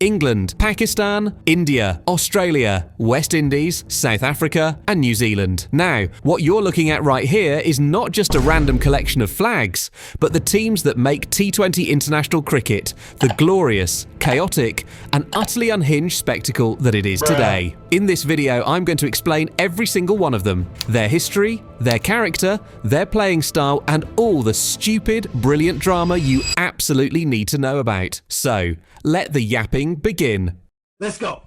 England, Pakistan, India, Australia, West Indies, South Africa, and New Zealand. Now, what you're looking at right here is not just a random collection of flags, but the teams that make T20 international cricket the glorious, chaotic, and utterly unhinged spectacle that it is today. In this video, I'm going to explain every single one of them, their history, their character, their playing style, and all the stupid, brilliant drama you absolutely need to know about. So, let the yapping begin. Let's go.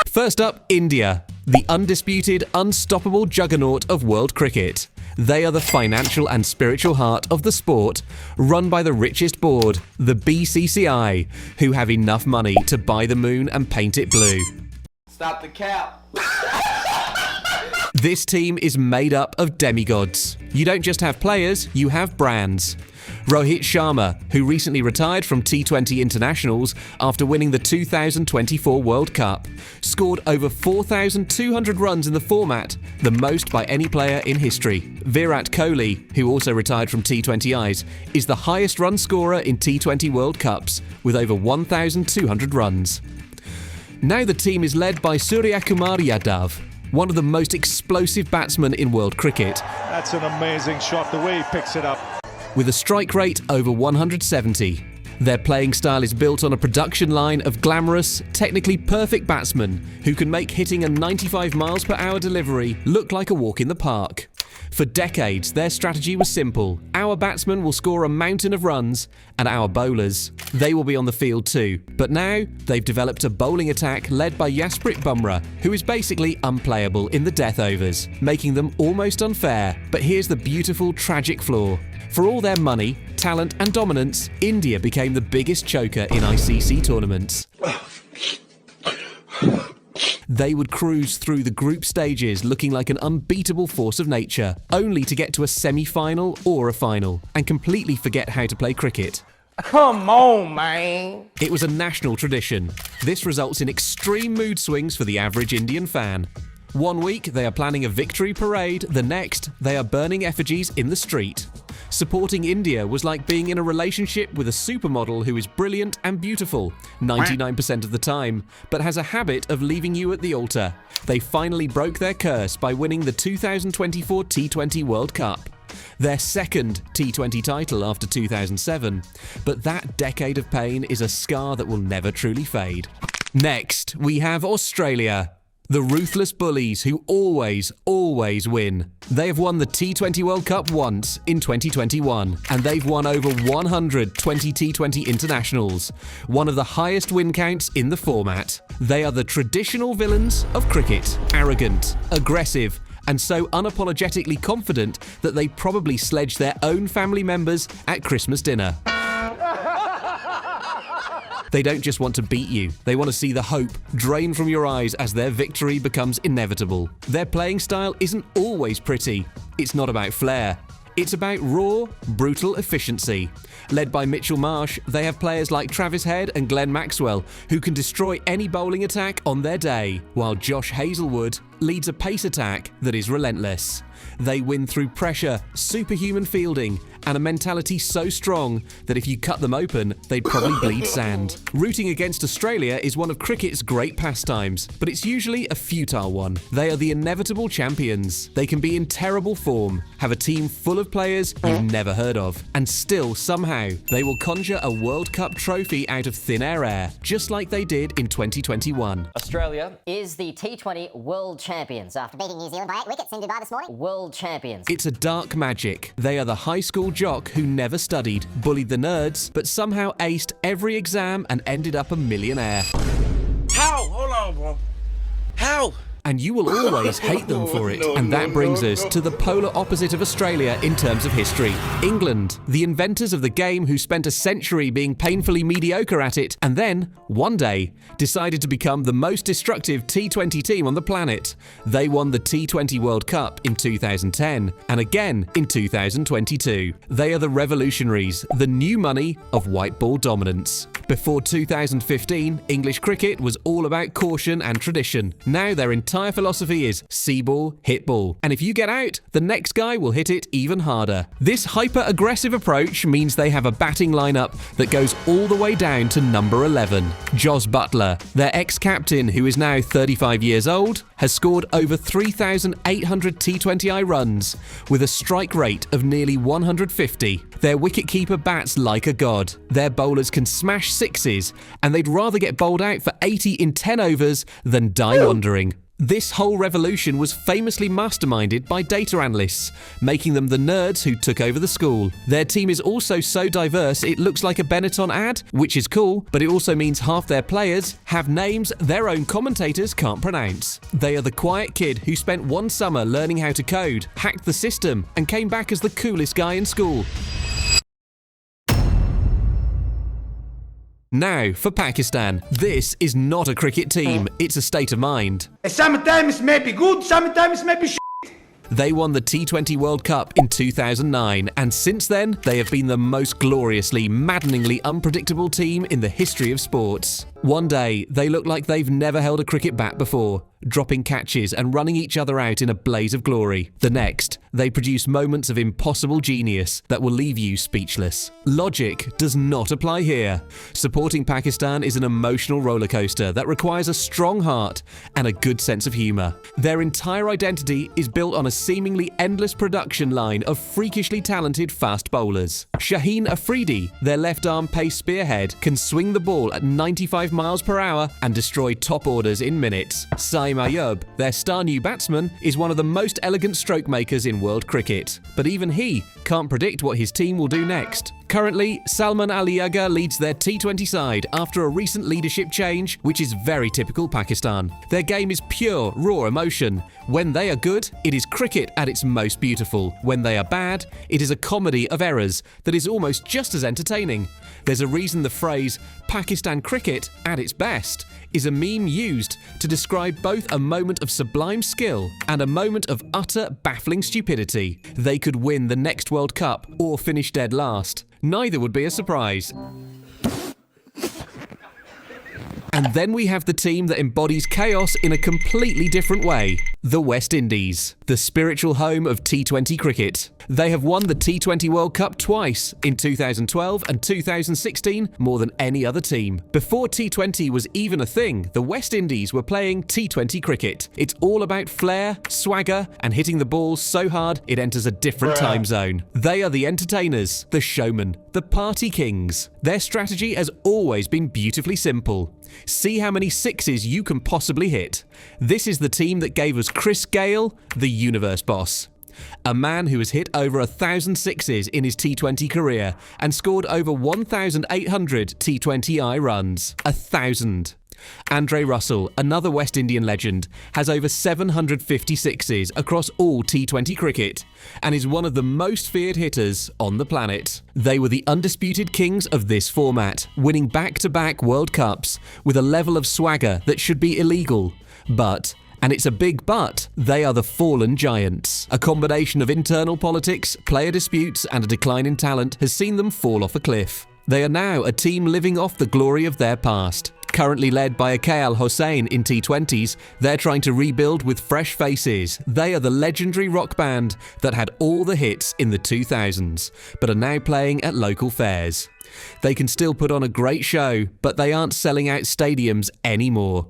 First up, India, the undisputed, unstoppable juggernaut of world cricket. They are the financial and spiritual heart of the sport, run by the richest board, the BCCI, who have enough money to buy the moon and paint it blue. Stop the cap. This team is made up of demigods. You don't just have players, you have brands. Rohit Sharma, who recently retired from T20 internationals after winning the 2024 World Cup, scored over 4,200 runs in the format, the most by any player in history. Virat Kohli, who also retired from T20is, is the highest run scorer in T20 World Cups, with over 1,200 runs. Now the team is led by Suryakumar Yadav, one of the most explosive batsmen in world cricket. That's an amazing shot, the way he picks it up. With a strike rate over 170. Their playing style is built on a production line of glamorous, technically perfect batsmen who can make hitting a 95 miles per hour delivery look like a walk in the park. For decades, their strategy was simple. Our batsmen will score a mountain of runs, and our bowlers, they will be on the field too. But now, they've developed a bowling attack led by Jasprit Bumrah, who is basically unplayable in the death overs, making them almost unfair. But here's the beautiful, tragic flaw. For all their money, talent and dominance, India became the biggest choker in ICC tournaments. They would cruise through the group stages looking like an unbeatable force of nature, only to get to a semi-final or a final, and completely forget how to play cricket. Come on, man. It was a national tradition. This results in extreme mood swings for the average Indian fan. One week, they are planning a victory parade, the next, they are burning effigies in the street. Supporting India was like being in a relationship with a supermodel who is brilliant and beautiful 99% of the time, but has a habit of leaving you at the altar. They finally broke their curse by winning the 2024 T20 World Cup. Their second T20 title after 2007, but that decade of pain is a scar that will never truly fade. Next, we have Australia. The ruthless bullies who always win. They have won the T20 World Cup once in 2021, and they've won over 120 T20 internationals, one of the highest win counts in the format. They are the traditional villains of cricket, arrogant, aggressive, and so unapologetically confident that they probably sledge their own family members at Christmas dinner. They don't just want to beat you, they want to see the hope drain from your eyes as their victory becomes inevitable. Their playing style isn't always pretty. It's not about flair. It's about raw, brutal efficiency. Led by Mitchell Marsh, they have players like Travis Head and Glenn Maxwell who can destroy any bowling attack on their day, while Josh Hazlewood leads a pace attack that is relentless. They win through pressure, superhuman fielding, and a mentality so strong that if you cut them open, they'd probably bleed sand. Rooting against Australia is one of cricket's great pastimes, but it's usually a futile one. They are the inevitable champions. They can be in terrible form, have a team full of players you've never heard of, and still, somehow, they will conjure a World Cup trophy out of thin air, just like they did in 2021. Australia is the T20 World Champions after Beating New Zealand by 8 wickets in Dubai this morning. World Champions. It's a dark magic. They are the high school jock who never studied, bullied the nerds, but somehow aced every exam and ended up a millionaire. How? Hold on, bro. How? And you will always hate them for it. And that brings us to the polar opposite of Australia in terms of history. England, the inventors of the game who spent a century being painfully mediocre at it, and then, one day, decided to become the most destructive T20 team on the planet. They won the T20 World Cup in 2010, and again in 2022. They are the revolutionaries, the new money of white ball dominance. Before 2015, English cricket was all about caution and tradition. Now they're entirely entire philosophy is see ball, hit ball. And if you get out, the next guy will hit it even harder. This hyper-aggressive approach means they have a batting lineup that goes all the way down to number 11. Jos Buttler, their ex-captain who is now 35 years old, has scored over 3,800 T20i runs with a strike rate of nearly 150. Their wicketkeeper bats like a god. Their bowlers can smash sixes, and they'd rather get bowled out for 80 in 10 overs than die wondering. This whole revolution was famously masterminded by data analysts, making them the nerds who took over the school. Their team is also so diverse it looks like a Benetton ad, which is cool, but it also means half their players have names their own commentators can't pronounce. They are the quiet kid who spent one summer learning how to code, hacked the system, and came back as the coolest guy in school. Now, for Pakistan. This is not a cricket team, it's a state of mind. Sometimes may be good, sometimes may be shit. They won the T20 World Cup in 2009, and since then, they have been the most gloriously, maddeningly unpredictable team in the history of sports. One day, they look like they've never held a cricket bat before, dropping catches and running each other out in a blaze of glory. The next, they produce moments of impossible genius that will leave you speechless. Logic does not apply here. Supporting Pakistan is an emotional rollercoaster that requires a strong heart and a good sense of humour. Their entire identity is built on a seemingly endless production line of freakishly talented fast bowlers. Shaheen Afridi, their left-arm pace spearhead, can swing the ball at 95 miles per hour and destroy top orders in minutes. Saim Ayub, their star new batsman, is one of the most elegant stroke makers in world cricket. But even he can't predict what his team will do next. Currently, Salman Ali Agha leads their T20 side after a recent leadership change, which is very typical Pakistan. Their game is pure, raw emotion. When they are good, it is cricket at its most beautiful. When they are bad, it is a comedy of errors that is almost just as entertaining. There's a reason the phrase Pakistan cricket at its best is a meme used to describe both a moment of sublime skill and a moment of utter baffling stupidity. They could win the next World Cup or finish dead last. Neither would be a surprise. And then we have the team that embodies chaos in a completely different way. The West Indies, the spiritual home of T20 cricket. They have won the T20 World Cup twice, in 2012 and 2016, more than any other team. Before T20 was even a thing, the West Indies were playing T20 cricket. It's all about flair, swagger, and hitting the ball so hard it enters a different time zone. They are the entertainers, the showmen, the party kings. Their strategy has always been beautifully simple. See how many sixes you can possibly hit. This is the team that gave us Chris Gayle, the universe boss. A man who has hit over 1,000 sixes in his T20 career and scored over 1,800 T20i runs. 1,000. Andre Russell, another West Indian legend, has over 750 sixes across all T20 cricket and is one of the most feared hitters on the planet. They were the undisputed kings of this format, winning back-to-back World Cups with a level of swagger that should be illegal. But, and it's a big but, they are the fallen giants. A combination of internal politics, player disputes and a decline in talent has seen them fall off a cliff. They are now a team living off the glory of their past. Currently led by Akal Hossain in T20s, they're trying to rebuild with fresh faces. They are the legendary rock band that had all the hits in the 2000s, but are now playing at local fairs. They can still put on a great show, but they aren't selling out stadiums anymore.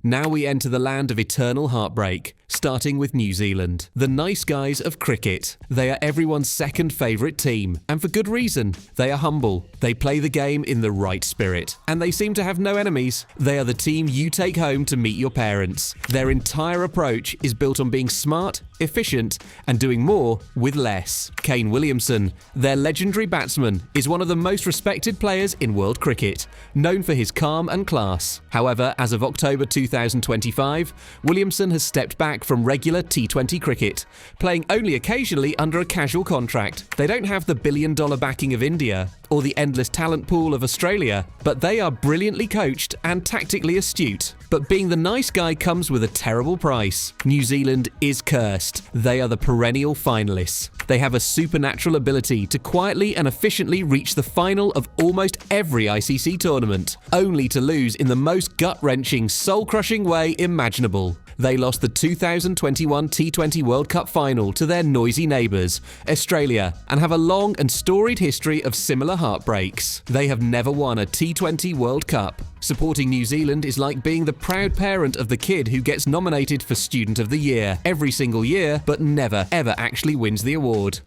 Now we enter the land of eternal heartbreak, starting with New Zealand. The nice guys of cricket. They are everyone's second favourite team, and for good reason. They are humble, they play the game in the right spirit, and they seem to have no enemies. They are the team you take home to meet your parents. Their entire approach is built on being smart, efficient, and doing more with less. Kane Williamson, their legendary batsman, is one of the most respected players in world cricket, known for his calm and class. However, as of October 2025, Williamson has stepped back from regular T20 cricket, playing only occasionally under a casual contract. They don't have the billion-dollar backing of India, or the endless talent pool of Australia, but they are brilliantly coached and tactically astute. But being the nice guy comes with a terrible price. New Zealand is cursed. They are the perennial finalists. They have a supernatural ability to quietly and efficiently reach the final of almost every ICC tournament, only to lose in the most gut-wrenching, soul-crushing way imaginable. They lost the 2021 T20 World Cup final to their noisy neighbours, Australia, and have a long and storied history of similar heartbreaks. They have never won a T20 World Cup. Supporting New Zealand is like being the proud parent of the kid who gets nominated for Student of the Year every single year, but never ever actually wins the award.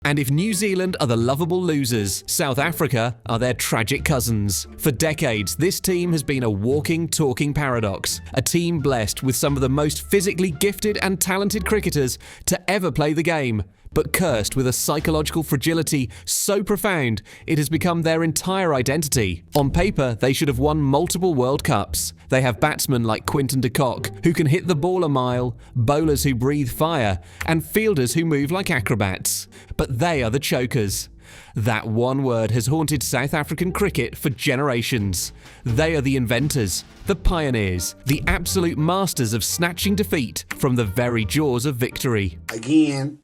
And if New Zealand are the lovable losers, South Africa are their tragic cousins. For decades, this team has been a walking, talking paradox, a team blessed with some of the most physically gifted and talented cricketers to ever play the game, but cursed with a psychological fragility so profound it has become their entire identity. On paper, they should have won multiple World Cups. They have batsmen like Quinton de Kock, who can hit the ball a mile, bowlers who breathe fire, and fielders who move like acrobats. But they are the chokers. That one word has haunted South African cricket for generations. They are the inventors, the pioneers, the absolute masters of snatching defeat from the very jaws of victory. Again.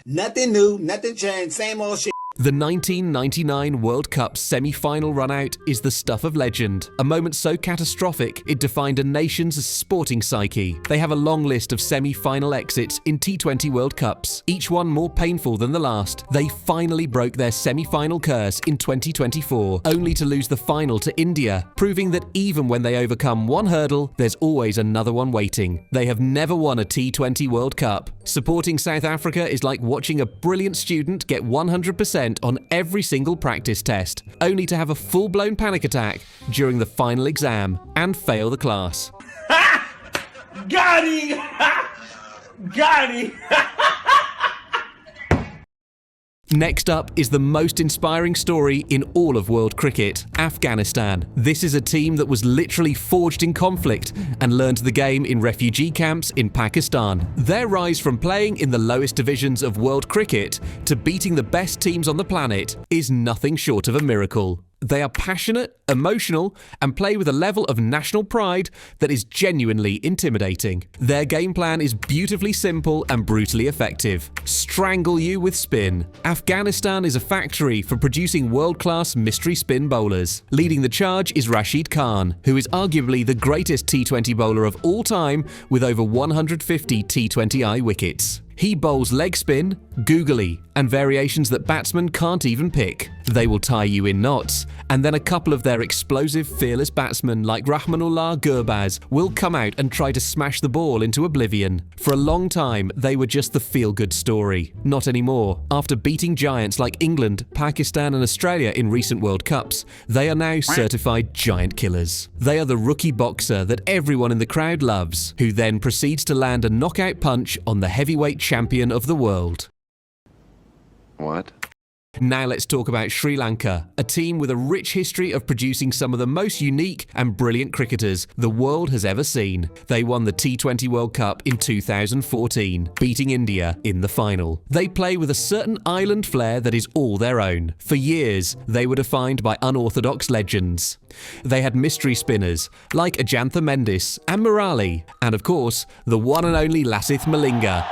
Nothing new, nothing changed, same old shit. The 1999 World Cup semi-final run-out is the stuff of legend, a moment so catastrophic it defined a nation's sporting psyche. They have a long list of semi-final exits in T20 World Cups, each one more painful than the last. They finally broke their semi-final curse in 2024, only to lose the final to India, proving that even when they overcome one hurdle, there's always another one waiting. They have never won a T20 World Cup. Supporting South Africa is like watching a brilliant student get 100% on every single practice test, only to have a full-blown panic attack during the final exam and fail the class. Got him! Got him! Next up is the most inspiring story in all of world cricket, Afghanistan. This is a team that was literally forged in conflict and learned the game in refugee camps in Pakistan. Their rise from playing in the lowest divisions of world cricket to beating the best teams on the planet is nothing short of a miracle. They are passionate, emotional, and play with a level of national pride that is genuinely intimidating. Their game plan is beautifully simple and brutally effective. Strangle you with spin. Afghanistan is a factory for producing world-class mystery spin bowlers. Leading the charge is Rashid Khan, who is arguably the greatest T20 bowler of all time with over 150 T20i wickets. He bowls leg spin, googly, and variations that batsmen can't even pick. They will tie you in knots, and then a couple of their explosive, fearless batsmen like Rahmanullah Gurbaz will come out and try to smash the ball into oblivion. For a long time, they were just the feel-good story. Not anymore. After beating giants like England, Pakistan and Australia in recent World Cups, they are now certified giant killers. They are the rookie boxer that everyone in the crowd loves, who then proceeds to land a knockout punch on the heavyweight champion of the world. What? Now let's talk about Sri Lanka, a team with a rich history of producing some of the most unique and brilliant cricketers the world has ever seen. They won the T20 World Cup in 2014, beating India in the final. They play with a certain island flair that is all their own. For years, they were defined by unorthodox legends. They had mystery spinners like Ajantha Mendis and Murali, and of course, the one and only Lasith Malinga.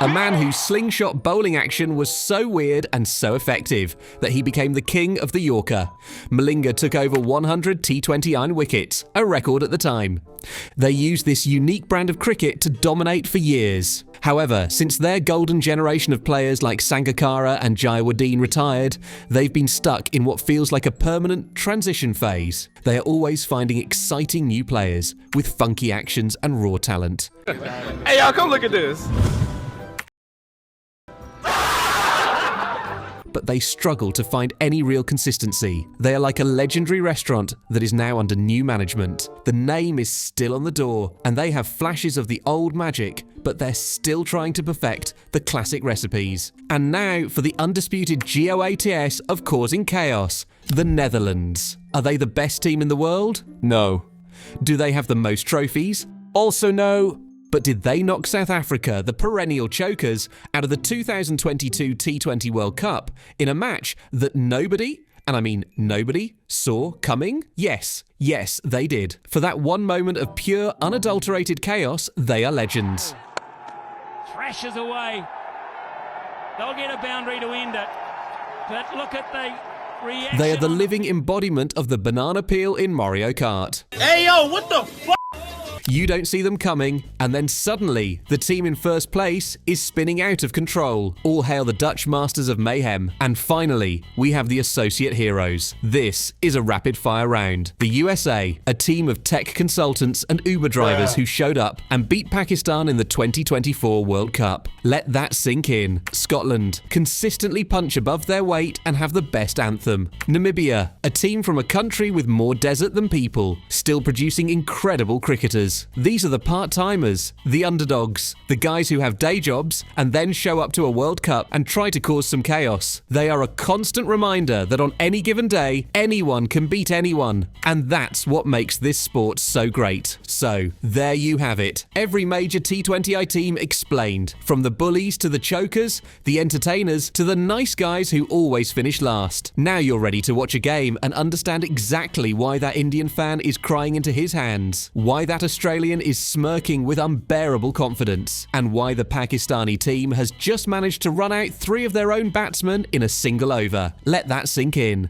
A man whose slingshot bowling action was so weird and so effective that he became the king of the Yorker. Malinga took over 100 T20i wickets, a record at the time. They used this unique brand of cricket to dominate for years. However, since their golden generation of players like Sangakkara and Jayawardeneh retired, they've been stuck in what feels like a permanent transition phase. They are always finding exciting new players with funky actions and raw talent. Hey, y'all, come look at this. But they struggle to find any real consistency. They are like a legendary restaurant that is now under new management. The name is still on the door, and they have flashes of the old magic, but they're still trying to perfect the classic recipes. And now for the undisputed GOATS of causing chaos, the Netherlands. Are they the best team in the world? No. Do they have the most trophies? Also no. But did they knock South Africa, the perennial chokers, out of the 2022 T20 World Cup in a match that nobody, and I mean nobody, saw coming? Yes, they did. For that one moment of pure, unadulterated chaos, they are legends. Thrashes away. They'll get a boundary to end it. But look at the reaction. They are the living embodiment of the banana peel in Mario Kart. Hey, yo, what the fuck? You don't see them coming, and then suddenly, the team in first place is spinning out of control. All hail the Dutch masters of mayhem. And finally, we have the associate heroes. This is a rapid-fire round. The USA, a team of tech consultants and Uber drivers who showed up and beat Pakistan in the 2024 World Cup. Let that sink in. Scotland, consistently punch above their weight and have the best anthem. Namibia, a team from a country with more desert than people, still producing incredible cricketers. These are the part-timers, the underdogs, the guys who have day jobs and then show up to a World Cup and try to cause some chaos. They are a constant reminder that on any given day, anyone can beat anyone. And that's what makes this sport so great. So, there you have it. Every major T20i team explained. From the bullies to the chokers, the entertainers to the nice guys who always finish last. Now you're ready to watch a game and understand exactly why that Indian fan is crying into his hands, why that Australian is smirking with unbearable confidence, and why the Pakistani team has just managed to run out 3 of their own batsmen in a single over. Let that sink in.